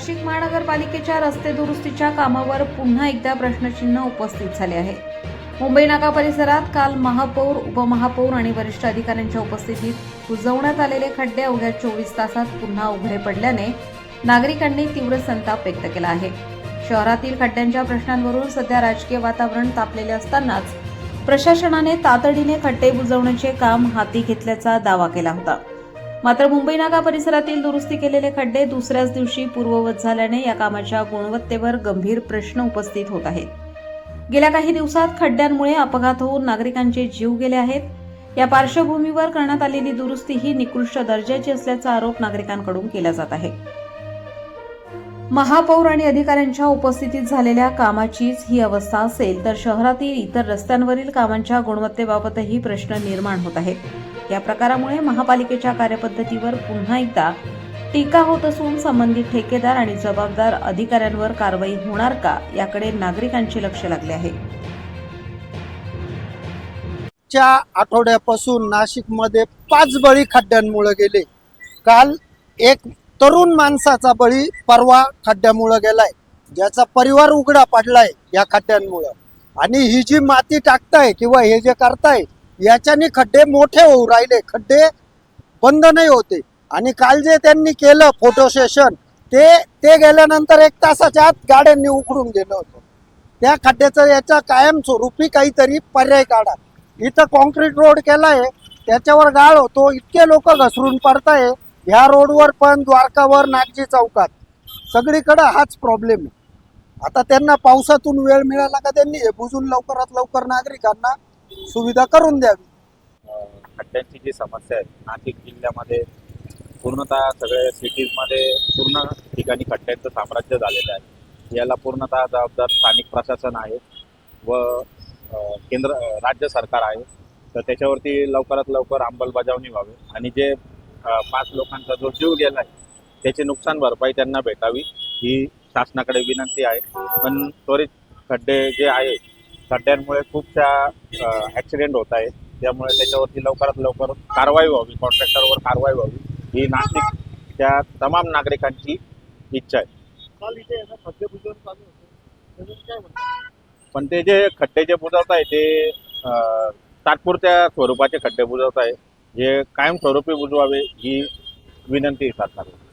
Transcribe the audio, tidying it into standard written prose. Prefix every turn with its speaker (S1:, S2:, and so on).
S1: नाशिक महानगरपालिकेच्या रस्ते दुरुस्तीच्या कामावर पुन्हा एकदा प्रश्नचिन्ह उपस्थित झाले आहे। मुंबई नाका परिसरात काल महापौर, उपमहापौर आणि वरिष्ठ अधिकाऱ्यांच्या उपस्थितीत बुजवण्यात आलेले खड्डे अवघ्या 24 तासात पुन्हा उघडे पडल्याने नागरिकांनी तीव्र संताप व्यक्त केला आहे। शहरातील खड्ड्यांच्या प्रश्नांवरून सध्या राजकीय वातावरण तापलेले असतानाच प्रशासनाने तातडीने खड्डे बुजवण्याचे काम हाती घेतल्याचा दावा केला होता। मात्र मुंबई नाका परिसरातील दुरुस्ती केलेले खड्डे दुसऱ्याच दिवशी पूर्ववत झाल्याने या कामाच्या गुणवत्तेवर गंभीर प्रश्न उपस्थित होत आहेत। गेल्या काही दिवसात खड्ड्यांमुळे अपघात होऊन नागरिकांचे जीव गेले आहेत। या पार्श्वभूमीवर करण्यात आलेली दुरुस्ती ही निकृष्ट दर्जाची असल्याचा आरोप नागरिकांकडून केला जात आहे। महापौर आणि अधिकाऱ्यांच्या उपस्थितीत झालेल्या कामाचीच ही अवस्था असेल तर शहरातील इतर रस्त्यांवरील कामांच्या गुणवत्तेबाबतही प्रश्न निर्माण होत आहेत। या प्रकारामुळे महापालिकेच्या कार्यपद्धतीवर पुन्हा एकदा टीका होत असून संबंधित ठेकेदार आणि जबाबदार अधिकाऱ्यांवर कारवाई होणार का याकडे नागरिकांचे लक्ष लागले आहे।
S2: च्या आठवड्यापासून नाशिकमध्ये 5 बळी खड्ड्यांमुळे गेले। काल एक तरुण माणसाचा बळी परवा खड्ड्यामुळे गेलाय, ज्याचा परिवार उघडा पडलाय या खड्ड्यांमुळे। आणि ही जी माती टाकताय किंवा हे जे करताय याच्याने खड्डे मोठे होऊ राहिले, खड्डे बंद नाही होते। आणि काल जे त्यांनी केलं फोटो सेशन ते गेल्यानंतर 1 तासाच्या आत गाड्यांनी उघडून गेलं होतं। त्या खड्ड्याचं याचा कायमस्वरूपी काहीतरी पर्याय काढा। इथं कॉन्क्रीट रोड केलाय, त्याच्यावर गाळ होतो, इतके लोक घसरून पडताय। ह्या रोडवर पण द्वारकावर, नागजी चौकात सगळीकडे हाच प्रॉब्लेम आहे। आता त्यांना पावसातून वेळ मिळाला का त्यांनी हे बुजून लवकरात लवकर नागरिकांना सुविधा करून द्यावी।
S3: खड्ड्यांची जी समस्या आहे नाशिक जिल्ह्यामध्ये पूर्णतः सगळे सिटीजमध्ये पूर्ण ठिकाणी खड्ड्यांचं साम्राज्य झालेलं आहे। याला पूर्णतः जबाबदार स्थानिक प्रशासन आहे व राज्य सरकार आहे। तर त्याच्यावरती लवकरात लवकर अंमलबजावणी व्हावी आणि जे 5 लोकांचा जो जीव गेला आहे त्याची नुकसान भरपाई त्यांना भेटावी ही शासनाकडे विनंती आहे। पण त्वरित खड्डे जे आहे, खड्ड्यांमुळे खूपशा ॲक्सिडेंट होत आहेत, त्यामुळे त्याच्यावरती लवकरात लवकर कारवाई व्हावी, कॉन्ट्रॅक्टरवर कारवाई व्हावी ही नाशिकच्या तमाम नागरिकांची इच्छा आहे। पण ते जे खड्डे जे बुजवत आहे ते तात्पुरत्या स्वरूपाचे खड्डे बुजवत आहे, जे कायमस्वरूपी बुजवावे ही विनंती सरकारला।